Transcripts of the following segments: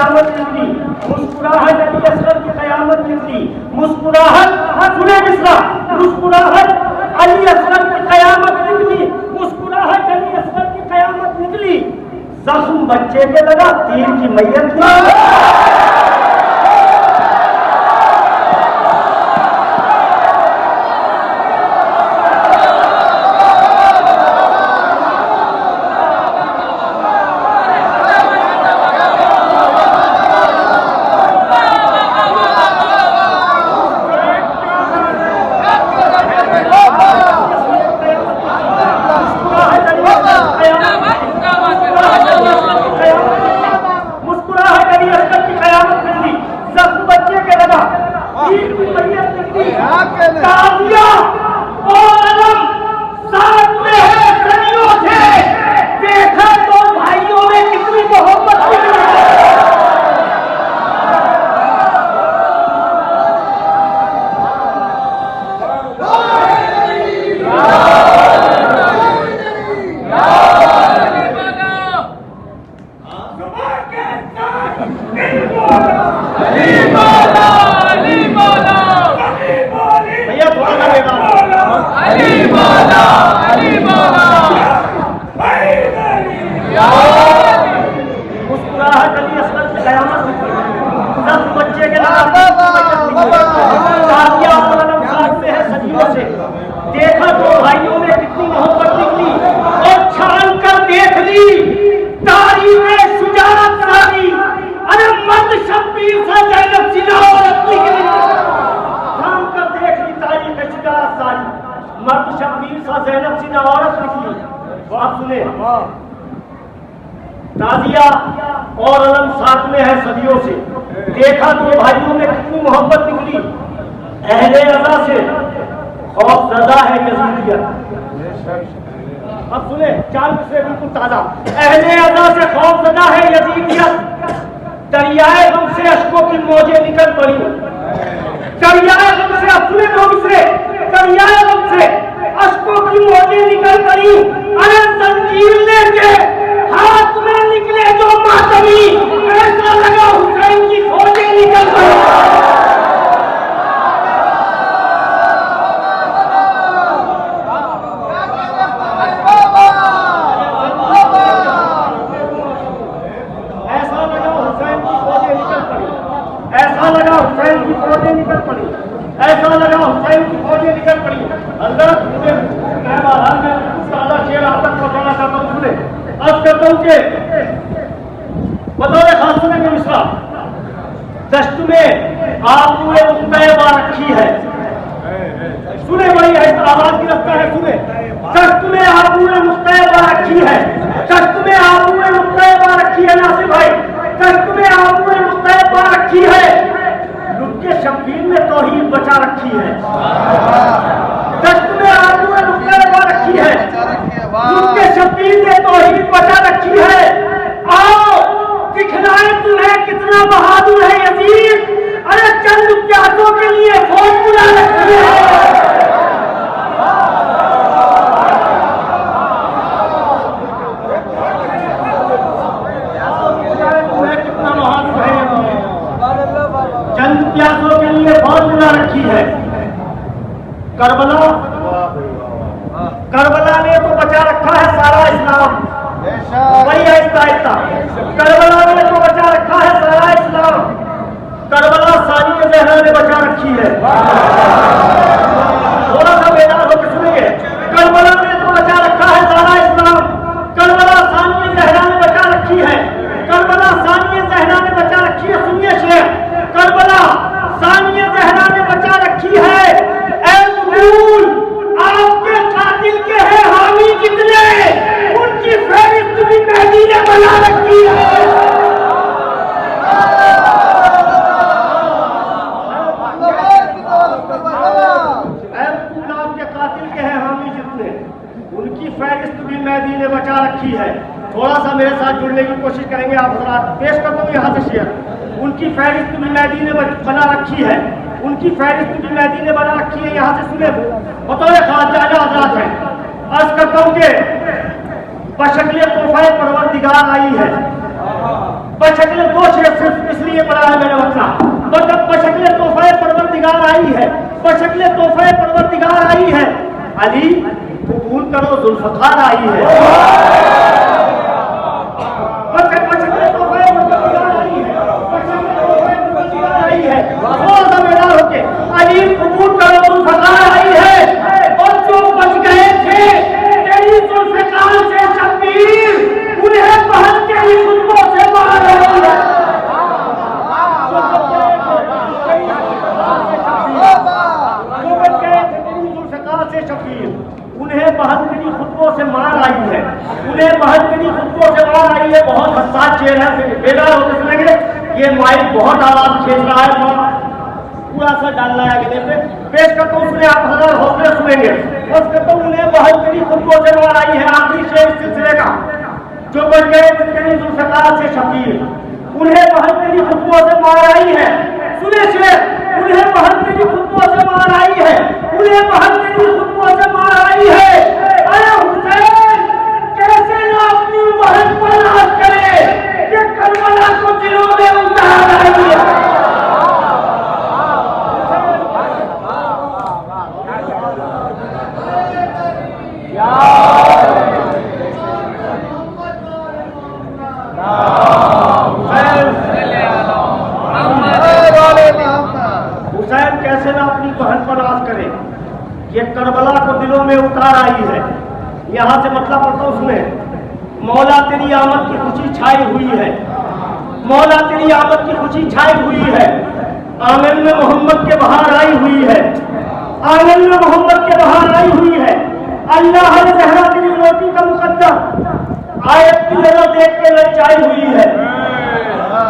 कयामत निकली, मुस्कुराहट अली असगर की कयामत निकली, मुस्कुराहट सुने मिश्रा, मुस्कुराहट अली असगर की कयामत निकली, मुस्कुराहट अली असगर की कयामत निकली, जख्म बच्चे के लगा, तीर की मैयत की। देखा तो भाइयों में कितनी मोहब्बत निकली और छान कर देख ली तारीफ शुजाअत सारी। अरे मर्द शब्बीर सा ज़ैनब सीना औरत निकली, छान कर देख ली तारीफ शुजाअत सारी, मर्द शब्बीर सा ज़ैनब सीना औरत निकली। बात सुने, ताजिया और अलम साथ में है सदियों से, देखा तो भाइयों में कितनी मोहब्बत निकली। अहले रज़ा से खौफ ज़दा है यज़ीदियत। अब सुने, चार मिसरे बिल्कुल ताजा। अहले रज़ा से खौफ ज़दा है यज़ीदियत, दरियाए गम से अश्कों की मौजें निकल पड़ी, दरियाए गम से, अब सुने दो मिसरे, दरियाए गम से अश्कों की मौजें निकल पड़ी। अरे जंजीर लेके हाथ में निकले जो मातमी, ऐसा लगा हुसैन की खोजें निकल पड़ी। ऐसा लगा हुसैन की फौजें निकल पड़ी, ऐसा लगा हुसैन की फौजें निकल पड़ी। हज़रत मुझे महमान में सादा शेर आप तक पहुंचाना चाहता हूँ। सुने, अर्ज करता हूँ कि बतौर खास सुनेंगे मिश्रा, दश्त में आबूए मुत्तैबा रखी है। सुने, बड़ी है आवाज गिरफ्ता है। सुने, दश्त में आबूए मुत्तैबा रखी है, दश्त में आबूए मुत्तैबा रखी है। नासिर भाई, दश्त में आबूए मुत्तैबा रखी है, लुक्के शब्बीर ने तौहीद बचा रखी है। दश्त में आबूए मुत्तैबा रखी है, लुक्के शब्बीर ने तौहीद बचा रखी है। आओ दिखलाए तुम्हें कितना बहादुर है यजीद, अरे चंद प्यासों के लिए फौज बुला रखी है। चंद प्यासों के लिए फौज बुला रखी है। करबला, करबला ने तो बचा रखा है सारा इस्लाम, वही आहिस्ता आहिस्ता, करबला ने तो बचा रखा है सारा इस्लाम, करबला सानिया ज़हरा ने बचा रखी है। थोड़ा सा बेदार होकर सुनेंगे, करबला ने तो बचा रखा है सारा इस्लाम, करबला सानिया ज़हरा ने बचा रखी है, करबला सानिया ज़हरा ने बचा रखी है। सुनिए शेर, करबला सानिया ज़हरा ने बचा रखी है। ऐ मुगल, आपके कातिल के हैं हामी कितने, उनकी फहरिस्त भी मेहदी ने बना रखी है। आपके कातिल के हैं हामी जितने, उनकी फहरिस्त भी मेहदी ने बचा रखी है। थोड़ा सा मेरे साथ जुड़ने की कोशिश करेंगे आप हज़रात। पेश करता हूँ यहाँ से शेर, उनकी फहरिस्त भी मेहदी ने बना रखी है, उनकी फहरिस्त भी मेहदी ने बना रखी है। यहाँ से सुने, बतौर खास जाजा आजाद है। अर्ज करता हूँ कि बशक्ल तोहफे परवरदिगार आई है, बशक्ल दो शेर सिर्फ इसलिए पढ़ा है मेरा बच्चा, बशक्ल तोहफे परवरदिगार आई है, बशक्ल तोहफे परवरदिगार आई है। अली कबूल करो जुल्फकार आई है, बशक्ल तोहफे परवरदिगार आई है, बशक्ल तोहफे परवरदिगार आई है। और ज़िम्मेदार होके अली कबूल करो जुल्फकार आई है। और जो बच गए थे तेरी जुल्फकार से शब्बीर, उन्हें बहन के ही खुतबों से मार रही है। उन्हें बहन खुतबों से मार आई है, उन्हें बहन खुतबों से मार आई है। बहुत हसास शेर है, बेदार होते सुनेंगे। ये माइक बहुत आवाज खींच रहा है, पूरा सा डालना है गले पे। पेश करता हूँ, सुने आप हजार हौसले सुनेंगे। बस करता हूँ, उन्हें बहन खुतबों से मार आई है। आखिरी शेर सिलसिले का, जो बन गए जुल्फकार से शबीर, उन्हें बहन खुतबों से मार आई है। सुने शेर, उन्हें बहन खुतबों से मार आई है, उन्हें बहन खुतबों से मार आई है। अरे हुसैन कैसे ना अपनी बहन पर नाज करे, ये करबला को दिलों में उतार आई है। हुसैन कैसे ना अपनी बहन पर नाज करे, ये करबला को दिलों में उतार आई है। यहाँ से मतलब पढ़ता हूँ, उसमें मौला तेरी आमद की खुशी छाई हुई है, मौला तेरी आमद की खुशी छाई हुई है। आंगन में मोहम्मद के बहार आई हुई है, आंगन में मोहम्मद के बहार आई हुई है। अल्लाह ने ज़हरा तेरी रोटी का मुकद्दर आयत की नजर देख के ललचाई हुई है।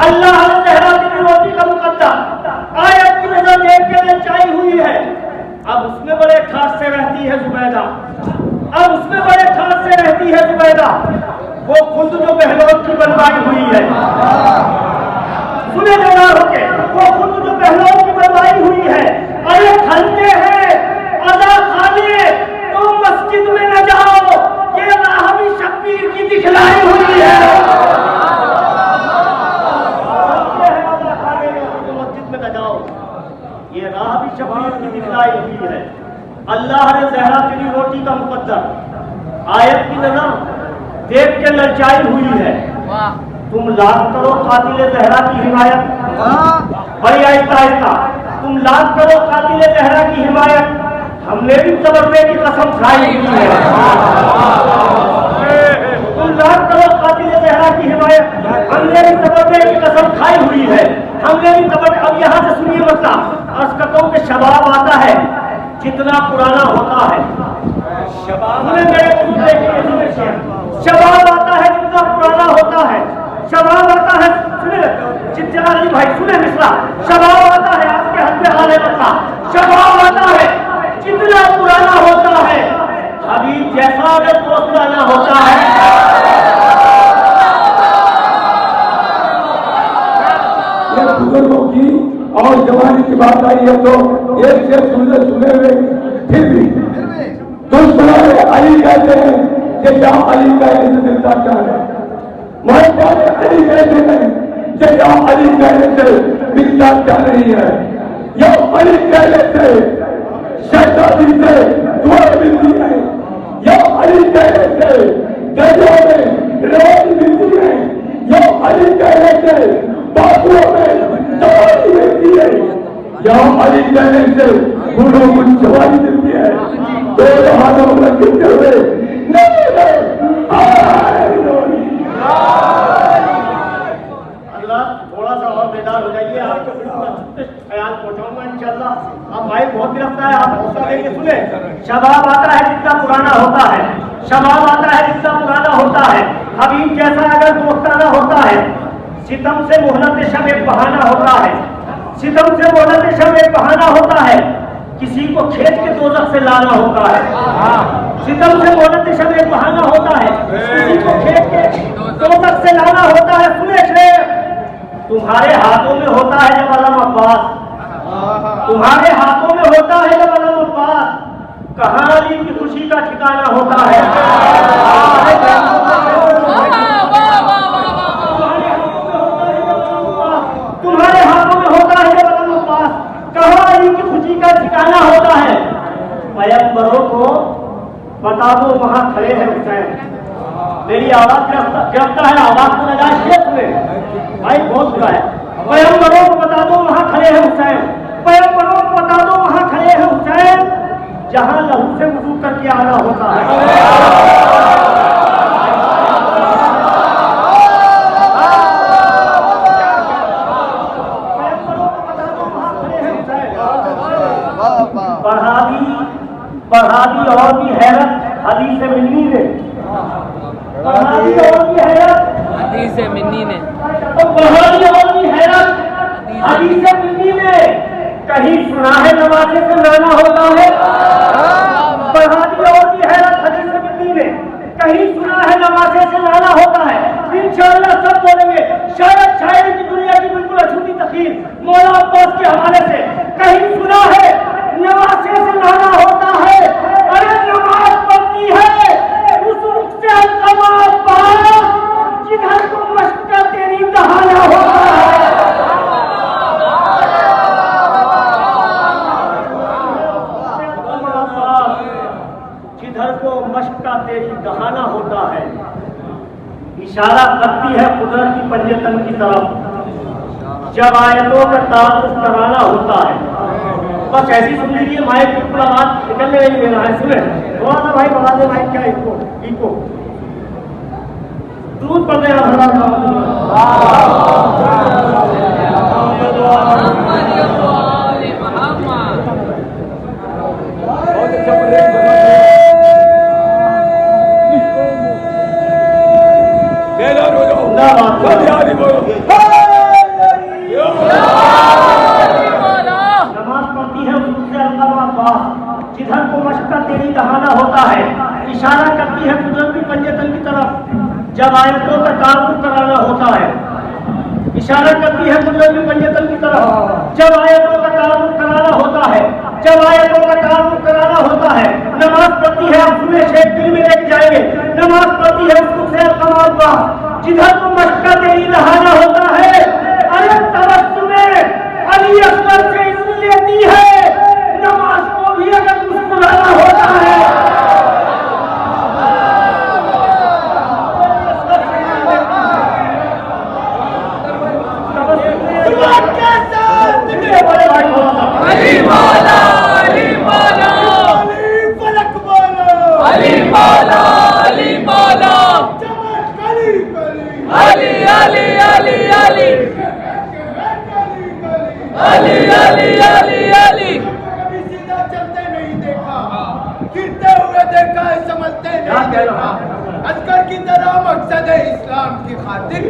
अल्लाह ने ज़हरा तेरी रोटी का मुकद्दर आयत की नजर देख के ललचाई हुई है। अब उसमें बड़े ठास से रहती है जुबैदा, अब उसमें बड़े ठास से रहती है जुबैदा, वो खुद जो बहलौल की बनवाई हुई है। सुने देना होके, वो खुद जो बहलौल की बनवाई हुई है। अरे खलते हैं अदा खाने तो मस्जिद में न जाओ, ये राह भी शब्बीर की दिखलाई हुई है। मस्जिद में न जाओ, ये राह भी शब्बीर की दिखलाई हुई है। अल्लाह ने ज़हरा तेरी रोटी का मुकद्दर आयत की नजर देख के ललचाई हुई है। तुम लाद करो कातिल ज़हरा की हिमायत, बड़ी आहिस्ता आहिस्ता, तुम लाद करो कातिल ज़हरा की हिमायत। हमने भी तबर्रे की कसम खाई हुई है। तुम लाद करो कातिल ज़हरा की हिमायत, हमने भी तबर्रे की कसम खाई हुई है। हमने भी तबर्रे। अब यहाँ से सुनिए मतलब, अर्ज़ करता हूं कि शबाब आता है जितना पुराना होता है, शबाब आता है जितना पुराना होता है, शबाब आता है। सुने चित्रा अली भाई, सुने मिश्रा, शबाब आता है आपके हाथ में हाले बता, शबाब आता है जितना पुराना होता है। हबीब जैसा अगर पुराना होता है। ये बुजुर्गों की और जवानी की बात आई है तो एक से सुने हुए फिर भी दुश्मन अली कहते हैं कि जहाँ अली कहने से मिलता क्या है, मोहब्बत अली कहते हैं कि जहाँ अली कहने से मिलता क्या नहीं है। यो अली कहने से शैतानी से दुआ मिलती है, यो अली कहने से दरिया में रोज मिलती है, यो अली कहने से बाबुओं में जवानी मिलती है, यहाँ अली कहने से बूढ़ों को जवानी मिलती है। दो हाथों में गिरते हुए अल्लाह थोड़ा सा और बेदार हो जाइए, आपको बिल्कुल ख्याल पहुंचाऊंगा इंशाल्लाह। अब माइक बहुत गिरफ्ता है, आप हौसला देंगे। सुने, शबाब आता है जितना पुराना होता है, शबाब आता है जितना पुराना होता है। हबीब जैसा अगर दोस्ताना होता है, सितम से मोहलत शब एक बहाना होता है, सितम से मोहलत शब एक बहाना होता है। किसी को खेत के दोजख से लाना होता है, सितम से मोहलत शब एक बहाना होता है, किसी को खेत के दोजख से लाना होता है। सुने शेर, तुम्हारे हाथों में होता है जब अलम अब्बास, तुम्हारे हाथों में होता है जब अलम अब्बास, कहाँ अली की खुशी का ठिकाना होता है। मिलकर ठिकाना होता है। पैगंबरों को बता दो वहां खड़े हैं हुसैन। मेरी आवाज गिरफ्ता है, आवाज को नजायज शेख में भाई बहुत बुरा है। पैगंबरों को बता दो वहां खड़े हैं हुसैन। पैगंबरों को बता दो वहां खड़े हैं हुसैन, जहां लहू से वुजू करके आना होता है। बढ़ा दी और भी हैरत हदीस मिन्नी ने, बढ़ा दी और भी हैरत हदीस मिन्नी ने, बढ़ा दी और भी हैरत हदीस मिन्नी ने। कहीं सुना है नमाज़े से लाना होता है? बढ़ा दी और भी हैरत हदीस मिन्नी ने, कहीं सुना है नमाज़े से लाना होता है? इंशाअल्लाह सब बोलेंगे। शायद शायरी की दुनिया की बिल्कुल अछूती तकरीर मौला अब्बास के हवाले से, कहीं सुना है नमाज़े से लाना होता है? अरे नमाज पढ़ती है उस रुख से अलकमा अब्बास जिधर को मशक्कत तेरी दहाना होता है। जिधर को मशक्कत तेरी दहाना होता है, इशारा करती है कुदरत की पंजतन की तरफ जब आयतों का ताल्लुक कराना होता है। बस ऐसी सुन लीजिए, माइक बिल्कुल आवाज निकलने नहीं दे रहा है। सुने थोड़ा सा भाई बढ़ा दे माइक क्या इको दूध पड़ गया। जिधर को मशक्कत तेरी दहाना होता है, इशारा करती है कुदरत की पंजतन की तरफ जब आयतों का ताल्लुक कराना होता है। इशारा करती है कुदरत की पंजतन की तरफ जब आयतों का ताल्लुक कराना होता है, जब आयतों का ताल्लुक कराना होता है। नमाज पढ़ती है, अब सुने शेख दिल में लेके जाएंगे। नमाज पढ़ती है उसको से अलकमा जिधर को मशक्कत तेरी दहाना होता है। अरे तबस्सुमे अली असगर से इज्जत लेती है, नमाज को भी अगर मुस्कुराना होता है। अली मौला, अली मौला, अली फलक बोलो, अली मौला, अली मौला, अली अली अली अली अली अली अली अली। कभी सीधा चलते नहीं देखा, गिरते हुए देखा है, समझते नहीं देखा। असगर की तरह मकसद है इस्लाम की खातिर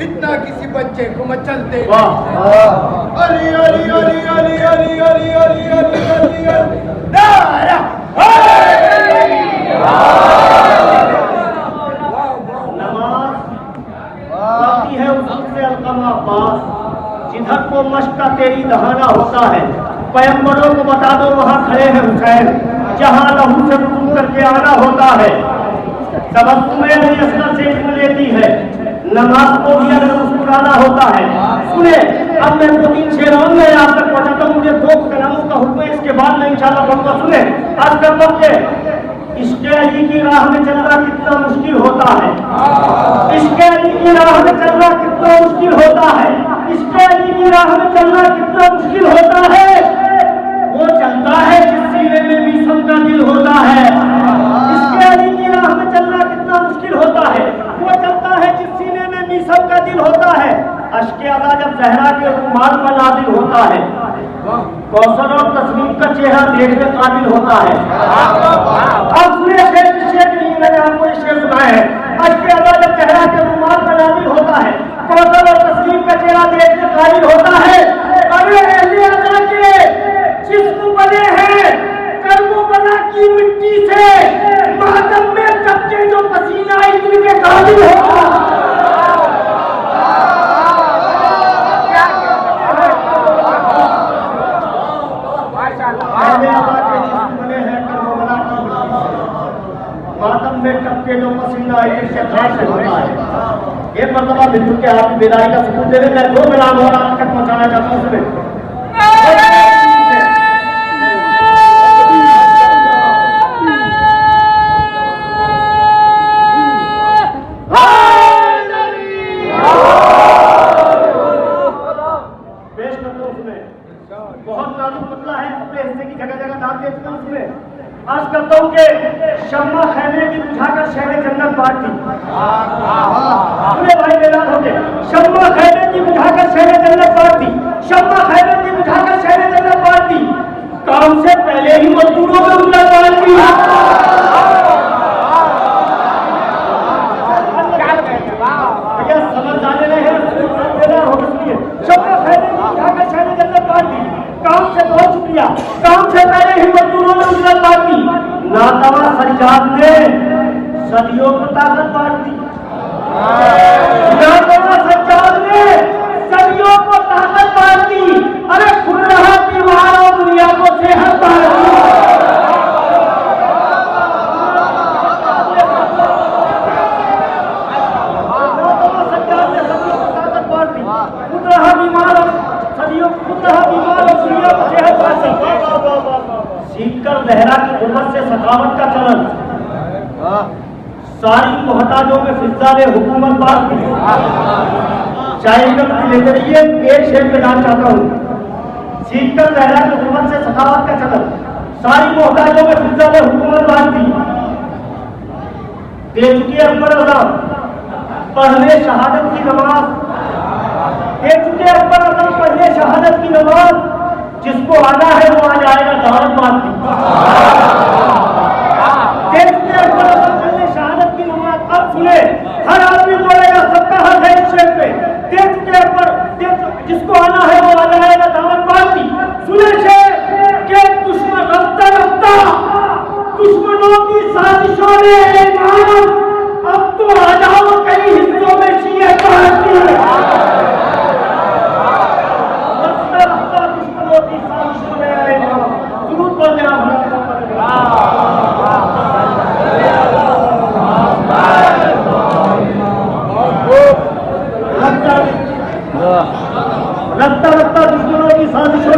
इतना किसी बच्चे को मचलते। अली अली अली अली अली अली अली अली अली अली नारा नमाज है उससे अलकमा अब्बास जिधर को मशक्कत तेरी दहाना होता है। पैगंबरों को बता दो वहां खड़े हैं हुसैन, जहां लहू से वुजू करके आना होता है। सबक तुम्हें नहीं असर से इज्जत लेती है, नमाज को भी अगर मुस्कुराना होता है। सुने अब मैं 2-3 शेर और मैं आप तक पहुंचाता हूँ। मुझे 2 कलामों का हुक्म है, इसके बाद मैं इंशाल्लाह पढ़ूंगा। सुने आज का वक्त इश्क़ अली की राह में चलना कितना मुश्किल होता है। इश्क़ अली की राह में चलना कितना मुश्किल होता है। इश्क़ अली की राह में चलना कितना मुश्किल होता है। वो चलता है जिस सीने में मीसम का दिल होता है। इश्क़ अली की राह में चलना कितना मुश्किल होता है। वो चलता है जिस सीने में मीसम का दिल होता है। अश्क़ अदा जब ज़हरा के रुमाल पर नाज़िल होता है, कौसर और तस्लीम का चेहरा देखने काबिल होता है। अब पूरे शेर नहीं, मैंने आपको ये शेर सुनाया है। अश्क़ अदा जब चेहरा के रुमाल पर नाज़िल होता है, कौसर और तस्लीम का चेहरा देखने काबिल होता है। अरे अहले अदा के जिस्म बने हैं कर्बला की मिट्टी से, मातम में टपके जो पसीना इनके काबिल होता है। मातम में टपके जो पसीना इससे खास होता है। एक मरतबा बिल्कुल के आप विदाई का सबूत दे दें। मैं 2 मिलान और आप तक पहुंचाना चाहता हूँ। सुने आगे में आज करता हूँ कि शम्मा खैमे की बुझाकर शहर जन्नत बांट दी। सुने भाई बेदार हो गए। शम्मा खैमे की बुझाकर शहर जन्नत बांट दी। शम्मा खैमे की बुझाकर शहर जन्नत बांट दी। काम से पहले ही मजदूरों में उजला बांट दी। भैया समझ जाने रहे हैं। बेदार हो गए। शम्मा खैमे की बुझाकर शहर जन्नत बांट दी। काम से बहुत शुक्रिया। काम से पहले ही मजदूरों में उजला बांट दी। नातवा सज्जाद ने सदियों को ताकत बांट दी। नातवा सज्जाद ने सदियों को ताकत बांट दी। अरे खुल रहा बीमार और दुनिया को सेहत बांट दी। नातवा सज्जाद ने सदियों को ताकत बांट दी। खुल रहा बीमार और सदियों खुल रहा बीमार और दुनिया को सेहत बांट दी। सीखकर लहरा की उम्र से सखावत का चलन सारी मोहताजों में फिजा ने हुकूमत बात की। शायद लेते रहिए एक शेर में डाल चाहता हूँ। सीखकर लहरा की उम्र से सखावत का चलन सारी मोहताजों में फिजा ने हुकूमत बात की। दे चुके अकबर आजम पढ़ने शहादत की नमाज। दे चुके अकबर आजम पढ़ने शहादत की नमाज। जिसको आना है वो आ जाएगा दावत मानती। शहादत की नमाज अब सुने हर आदमी बोलेगा सबका हक है इस शेर पे। दे चुके पर जिसको आना है वो आ जाएगा दावत मानती। सुने शेर के दुश्मन रफ्ता रफ्ता दुश्मनों की साजिशों ने अब तो आ जाओ कई हिस्सों में शियत पार्टी। रफ्ता रफ्ता दुश्मनों की साजिशों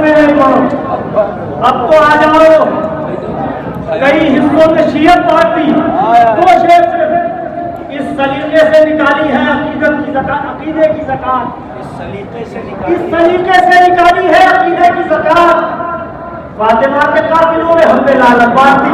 में अब तो आ जाओ कई हिस्सों में शियत पार्टी। दो शेर इस सलीके से निकाली है अकीदत की ज़कात। अकीदे की ज़कात इस सलीके से निकाली है अकीदे की ज़कात। फातिमा के कातिलों में हमने लानत बांट दी।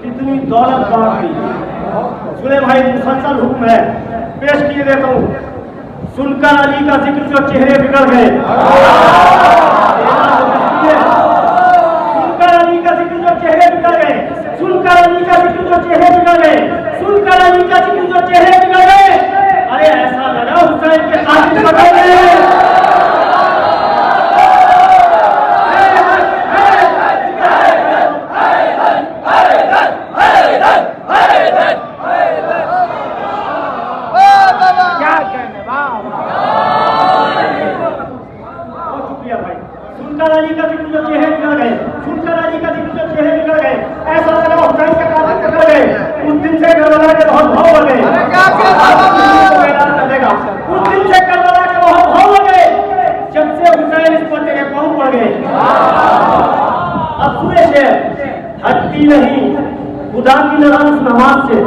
कितनी दौलत बांट दी। सुने भाई मुसलसल हुक्म है पेश किए देता हूँ। सुनकर अली का जिक्र जो चेहरे बिगड़ गए। सुनकर अली का जिक्र जो चेहरे बिगड़ गए। सुनकर अली का जिक्र जो चेहरे बिगड़ गए। सुनकर अली का जिक्र जो चेहरे बिगड़ गए। अरे ऐसा लगा हुसैन के कातिल बदल गए। सुनकर अली का जिक्र जो चेहरे बिगड़ गए। सुनकर अली का जिक्र जो चेहरे बिगड़ गए। ऐसा लगा हुसैन के कातिल पकड़ गए। उस दिन से करबला के बहुत भाव बढ़ गए। उस दिन से करबला के बहुत भाव बढ़ गए जब से हुसैन इस पर तेरे पांव पड़ गए। अब सुने शेर हटती नहीं खुदा की नजर उस नमाज से।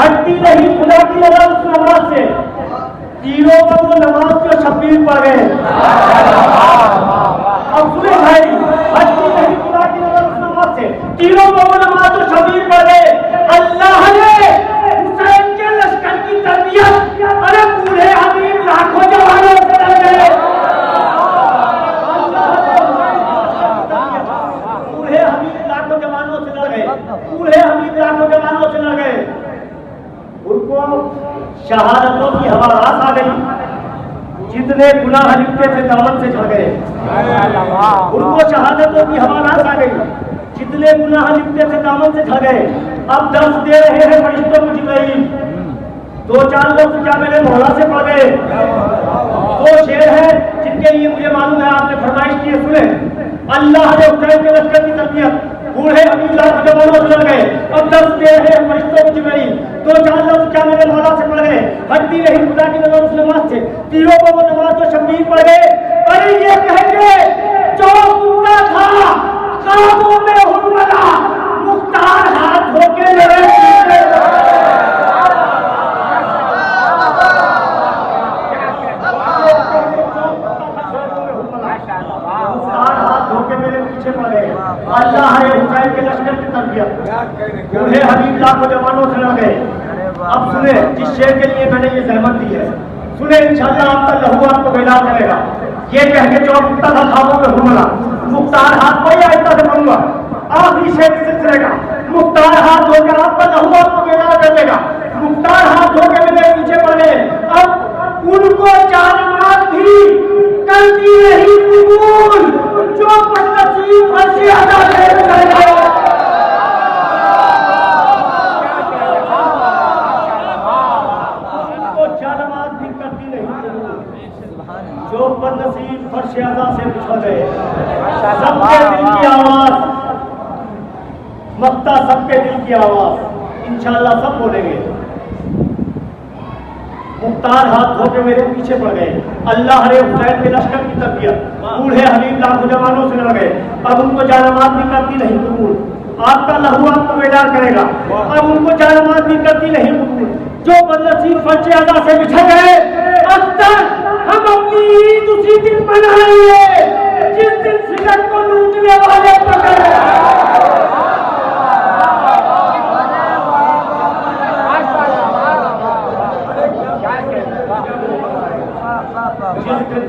हटती नहीं खुदा की नजर उस नमाज से। तीरों पर वो नमाज जो शब्बीर पड़ गए। अब सुने भाई हटती नहीं खुदा की नजर उस नमाज से। तीरों पर वो नमाज जो शब्बीर पड़ गए। अल्लाह ने हुसैन के लश्कर की तरबियत अरे बूढ़े हबीब लाखों जवानों से लड़ गए। बूढ़े हबीब लाखों जवानों से लड़ गए। बूढ़े हबीब लाखों जवानों से लड़ गए। उनको शहादतों की हवा रास आ गई। जितने गुनाह लिखते थे दामन से झड़ गए। उनको शहादतों की हवा रास आ गई। जितने गुनाह लिखते थे दामन से झड़ गए। अब दर्द दे रहे हैं फरिश्तों को जिब्राइल। दो चार लोग क्या मेरे मौला से पड़ गए। दो शेर हैं जिनके लिए मुझे मालूम है आपने फरमाइश की है, सुने। अल्लाह ने हुसैन के लश्कर की तरबियत बूढ़े अमीर लाख जवानों से लड़ गए और 10 पेड़ है फरिश्तों की जिब्राइल, 2-4 लफ्ज क्या मेरे मौला से पढ़ गए, हड्डी रही खुदा की नजर उस नमाज से, तीरों पर वो नमाज तो शब्बीर पढ़ गए। अरे ये कह के जो कुत्ता था काबू में हुर्मला, मुख्तार हाथ धोके मेरे पीछे पड़ गए। अल्लाह ने हुसैन के लश्कर की तरबियत बूढ़े हबीब लाखों जवानों से लड़ गए। अब सुने, जिस शेर के लिए मैंने ये जहमत दी है, सुने, इंशाअल्लाह आपका लहू आपको बेदार करेगा। ये कह के जो मुक्ता था खाबों में हुर्मला, मुख्तार हाथ को आहिस्ता से पढ़ूंगा, आखिरी शेर सिलसिले का। मुख्तार हाथ धोकर आपका लहू आपको बेदार कर देगा। मुख्तार हाथ धोकर मेरे पीछे पड़ गए। अब उनको जानमात भी करती रही कबूल, जो बदनसीब फंसी अदा कर गए। उनको जानमात भी करती रही कबूल, जो बदनसीब फर्श अदा से बिछड़ गए। सबके दिल की आवाज, मक्ता सबके दिल की आवाज, इंशाअल्लाह सब बोलेंगे। मुख्तार हाथ धोके मेरे पीछे पड़ गए। अल्लाह ने हुसैन के लश्कर की तरबियत बूढ़े हबीब लाखों जवानों से लड़ गए। अब उनको जानमात भी करती नहीं कबूल, आपका लहू आपको बेदार करेगा। अब उनको जानमात भी करती नहीं कबूल, जो बदनसीब फर्श अदा से बिछड़ गए। अख्तर हम अपनी ईद उसी दिन मनाएंगे जिस दिन सिगरेट को लूटने वाले पकड़े।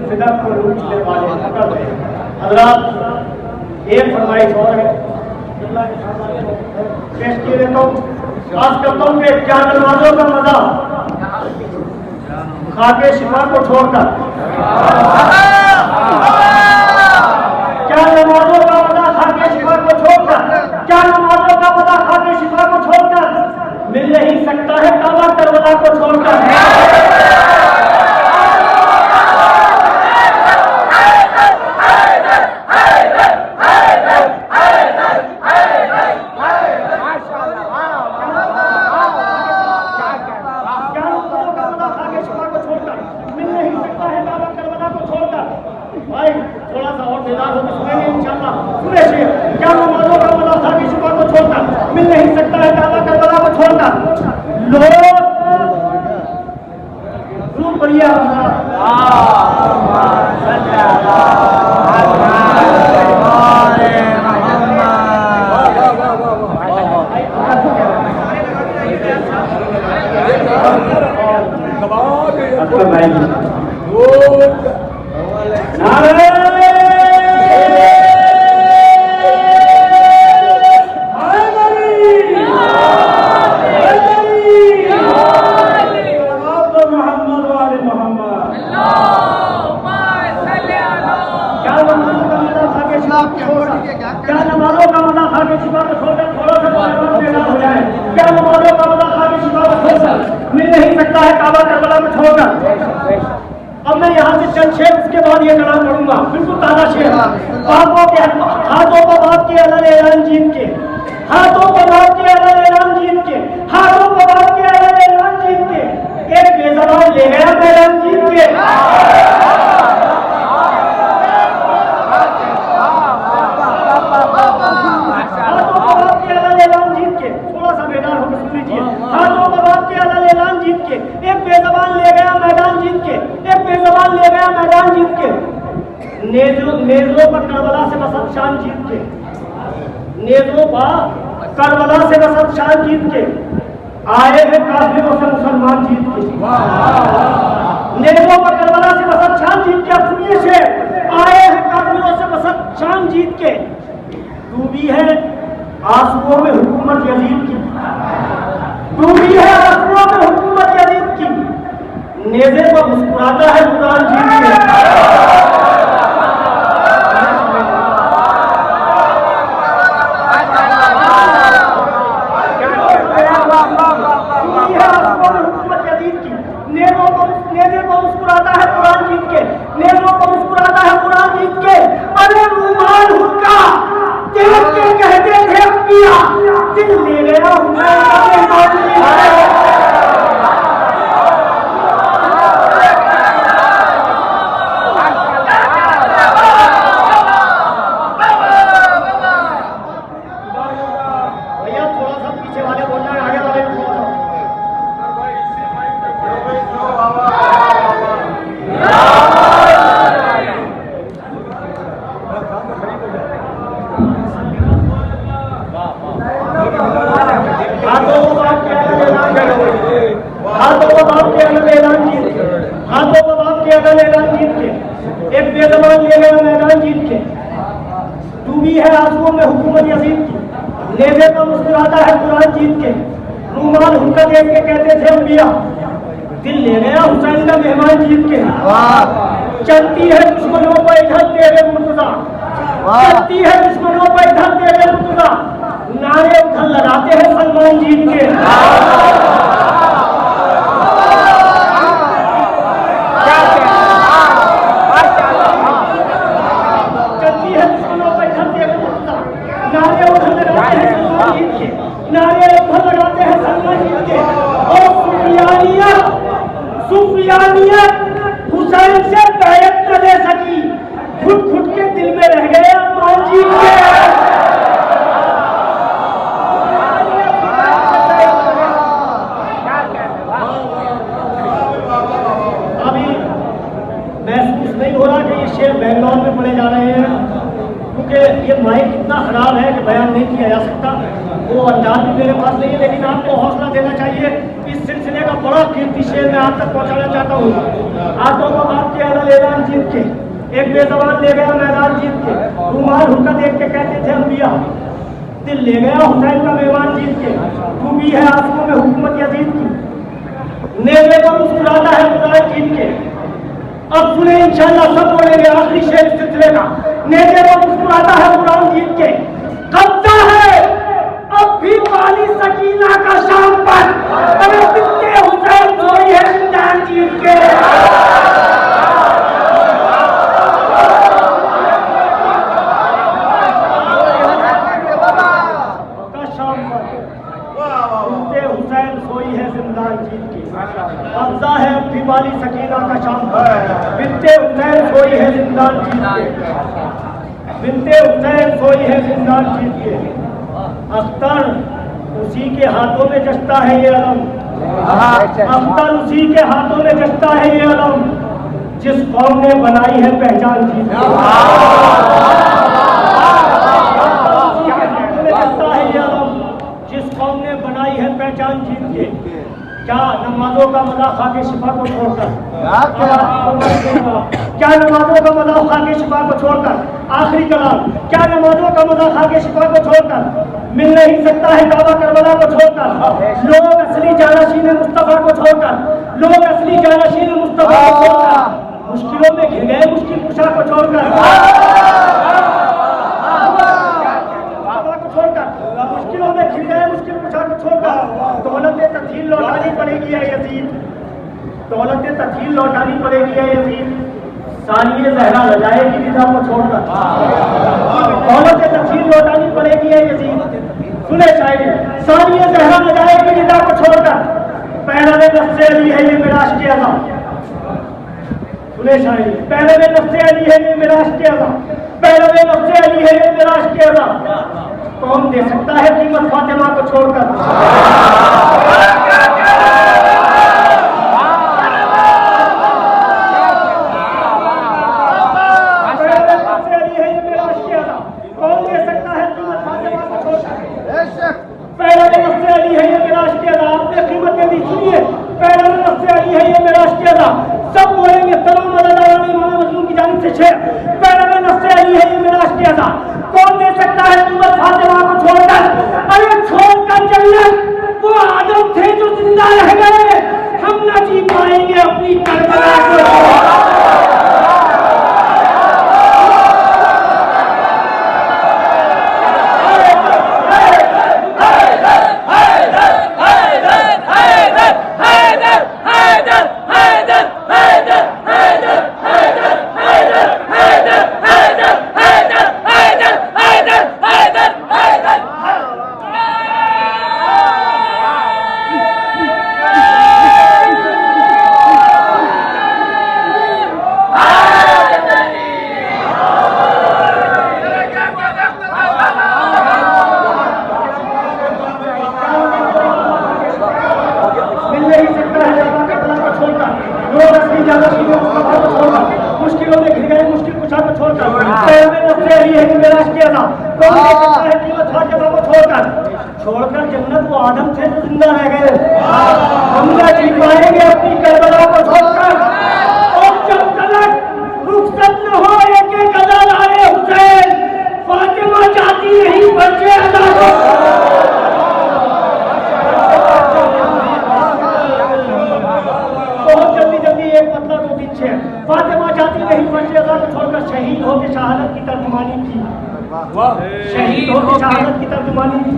सिगरेट को लूटने वाले पकड़ गए। हज़रात एक फरमाइश और है, पेश किए देता हूँ। आज करता हूँ कि क्या नमाजों का मजा खाके शिफा को छोड़कर, क्या नमाजों का मजा खाके शिफा को छोड़कर, क्या नमाजों का मजा खाके शिफा को छोड़कर मिल नहीं सकता है काबा करबला को छोड़कर। मिल नहीं सकता है काबा करबला को छोड़कर। लोग रूप बढ़िया क्या नमाजों का मजा खा के शिफा को छोड़कर थोड़ा सा हो जाए। क्या नमाजों का मजा खा के शिफा को छोड़कर मिल नहीं सकता है काबा करबला में छोड़कर। अब मैं यहाँ से चंद शेर उसके बाद ये कलाम पढ़ूंगा, बिल्कुल ताजा शेर। बापों के हाथों को बाप के अलग ऐलान जीत के, हाथों को बाप के अलग ऐलान जीत के, हाथों को बाप के अलग ऐलान जीत के एक बेजबान ले गया मैदान जीत के। एक बेजबान ले गया मैदान जीत के, एक बेजबान ले गया मैदान जीत के, नेज़रों पर करबला से बसत शान जीत के, नेज़रों पर करबला से बसत शान जीत के आए हैं काफिरों से मुसलमान जीत के। नेज़रों पर करबला से बसत शान जीत के, अब सुनिए से आए हैं काफिरों से बसत शान जीत के। डूबी है आंसुओं में हुकूमत यजीद की, डूबी है आंसुओं में हुकूमत यजीद की, नेज़े पर मुस्कुराता है कुरान जीत के। नेज़े पर मुस्कुराता है कुरान जीत के, बाप के अदल ऐलान जीत के, हाथों का बाप के अदल ऐलान जीत के, एक बेजबान ले गया मैदान जीत के, डूबी है आंसुओं में हुकूमत यजीद की, लेने का मुस्कुराता है कुरान जीत के, रूमाल हुक्का देख के कहते थे अंबिया, दिल ले गया हुसैन का मेहमान जीत के। चलती है दुश्मनों पर इधर तेरे मुर्तजा, चलती है दुश्मनों पर इधर तेरे मुर्तजा, नारे उधर लगाते हैं सलमान जीत के। चलती है दुश्मनों पर इधर तेरे मुर्तजा, नारे उधर लगाते हैं सलमान जीत के, नारे उधर लगाते हैं सलमान जीत के। और सुफियानियत हुसैन से बैत न दे सकी, घुट घुट के दिल में रह गए अरमान जीत के। अभी महसूस नहीं हो रहा कि ये शेर बेंगलौर में पड़े जा रहे हैं, क्योंकि ये माइक इतना खराब है कि बयान नहीं किया जा सकता, वो अंदाज भी मेरे पास नहीं है। लेकिन आपको हौसला देना चाहिए। इस सिलसिले का बड़ा कीमती शेर मैं आप तक पहुंचाना चाहता हूँ। हाथों का बाप के अदल ऐलान जीत के, एक बेजबान ले गया मैदान जीत के, रूमाल हुक्का देख के कहते थे अंबिया, दिल ले गया हुसैन का मेहमान जीत के, डूबी है आंसुओं में हुकूमत यजीद की, नेज़े पर मुस्कुराता है कुरान जीत के। अब सुने इंशाअल्लाह सब बोलेंगे आखिरी शेर इस सिलसिले का, नेज़े पर मुस्कुराता है कुरान जीत के, कब्जा है अब भी वाली सकीना का शाम पर, अरे बिन्ते हुसैन सोई है जिंदान जीत के। हुसैन सोई है जिंदान जीत की, कब्जा है अब भी वाली सकीना का शाम पर, बिन्ते हुसैन सोई है जिंदान जीत के, बिन्ते हुसैन सोई है जिंदान जीत के। अख्तर उसी के हाथों में जचता है ये अलम, अख्तर उसी के हाथों में जचता है ये अलम, जिस कौम ने बनाई है पहचान जीत के। जचता है ये अलम, जिस कौम ने बनाई है पहचान जीत के। क्या नमाजों का मजा खा के शिफा को छोड़कर, क्या नमाजों का मजा खा के शिफा को छोड़कर, आखिरी कलाम, क्या नमाजों का मजा खा के शिफा को छोड़कर मिल नहीं सकता है काबा करबला को छोड़कर, लोग असली जानशीन मुस्तफा को छोड़कर, लोग असली जानशीन मुस्तफा को छोड़कर, मुश्किलों में घिर गए मुश्किल कुशा को छोड़कर, मुश्किलों में घिर गए मुश्किल कुशा को छोड़कर, दौलत तथील लौटानी पड़ेगी है यजीद, दौलत तथील लौटानी पड़ेगी है यजीद, सानिए ज़हरा लजाएगी निदा को छोड़कर, दौलत तथील लौटानी पड़ेगी है यजीद। सुने शायरी, सानिए ज़हरा लजाएगी निदा को छोड़कर, पहलवे नफ्से अली है ये मेरा इश्क़ अज़ा। सुने शायरी, पहलवे नफ्से अली है ये मेरा इश्क़ अज़ा, पहलवे नफ्से अली है ये मेरा इश्क़ अज़ा। कौन दे सकता है कीमत फातिमा को छोड़कर? कौन दे सकता है कीमत फातिमा को छोड़कर? पहलवे नफ्से अली है ये मेरा इश्क़ अज़ा। आपने कीमत दे दी, सुनिए, पहलवे नफ्से अली है ये मेरा इश्क़ अज़ा। सब बोलेंगे तमाम अदादारों इमाम मज़लूम की जानिब से शेर, पहलवे नफ्से अली है ये मेरा इश्क़ अज़ा। कौन दे सकता है कीमत फातिमा को छोड़कर? अरे छोड़कर जन्नत वो आदम थे जो जिंदा रह गए, हम न जी पाएंगे अपनी करबला को। मुश्किलों में घिर गए मुश्किल कुशा को छोड़कर, छोड़कर जन्नत वो आदम थे जो जिंदा रह गए, हम ना जी पाएंगे अपनी फातिमा जाती नहीं मस्जिद को छोड़कर शहीद होकर शहादत की तर्जुमानी की। शहीद होकर शहादत की तर्जुमानी की।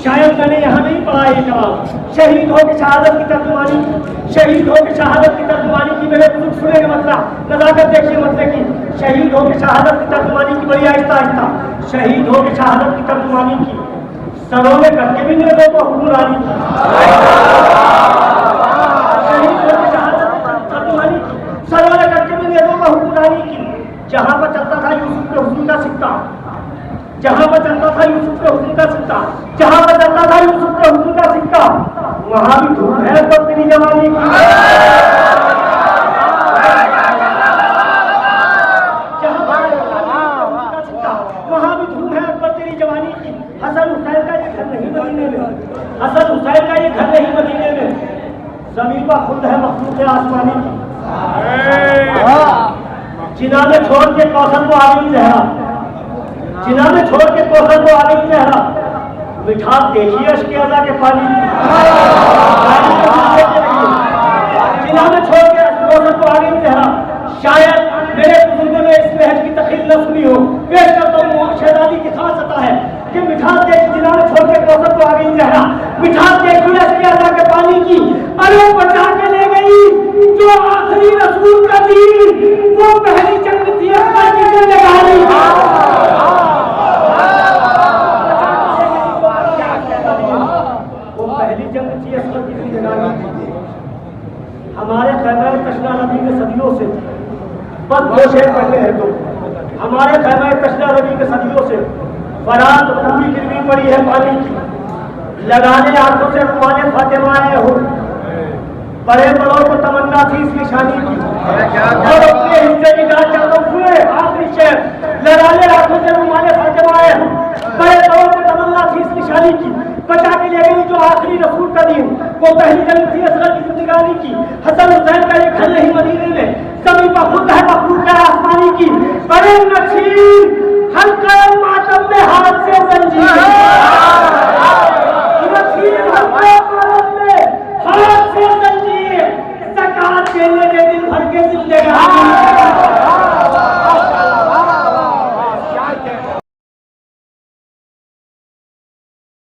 शायद मैंने यहाँ नहीं पढ़ा ये कलाम। शहीद होकर शहादत की तर्जुमानी की। शहीद होकर शहादत की तर्जुमानी की। मेरे बुजुर्ग सुनेंगे मतलब नजाकत देखिए मतलब की शहीद होकर शहादत की तर्जुमानी की बड़ी आहिस्ता आहिस्ता। शहीद होकर शहादत की तर्जुमानी की। सरों में करके भी नहीं देखो हुक्मरानी की। शहीद होकर शहादत की तर्जुमानी की। सरों में करके भी नहीं देखो हुक्मरानी की। जहां पर चलता था यूसुफ के हुस्न का सिक्का, जहां पर चलता था यूसुफ के हुस्न का सिक्का, जहां पर चलता था यूसुफ के हुस्न का सिक्का, वहां भी धूम है तो तेरी जवानी की। वहां भी धूम है अकबर तेरी जवानी की। हसन हुसैन का ये घर नहीं मदीने में, हसन हुसैन का ये घर नहीं मदीने में। जमीन पर खुद है मखलूक आसमानी की। जिन्होंने छोड़ के कौशल को आगे चेहरा, जिन्होंने छोड़ के कौशल को आगे चेहरा, मिठास देखिए अश्के अज़ा के पानी की। जिन्होंने छोड़ के कौशल को आगे चेहरा, शायद मेरे बुजुर्गों ने इस महज की तखील न सुनी हो। पेश करता हूँ शहजादी की खास अता है कि मिठास देखी जिन्होंने छोड़ के कौशल को आगे चेहरा, मिठास देखी अश्के अज़ा के पानी की। अरे बचा के ले गई जो आखिरी रसूल का दीन, वो पहली जंग थी अकबर की जिंदगानी। वो पहली जंग थी अकबर की जिंदगानी। हमारे खैबर तशना नबी के सदियों से बस दो शेर पहले है तो हमारे खैबर तशना नबी के सदियों से फरात पूरी गिरवी पड़ी है पानी की। लगाने आंखों से रुमाने फातिमा आए हो, बड़े बड़ों को तमन्ना थी इस निशानी की। और अपने हिस्से की जांच चाहता हूँ सुने आखिरी शेर। लगाने आंखों से रुमाने फातिमा आए हो, बड़े बड़ों को तमन्ना थी इस निशानी की। बचा के ले गई जो आखिरी रसूल का दीन, वो पहली जंग थी असगर की जिंदगानी की। हसन हुसैन का ये घर नहीं मदीने में, जमीन पर खुद है मखलूक आसमानी की। बड़े नशीन हल्का मातम में हाथ से जंजीर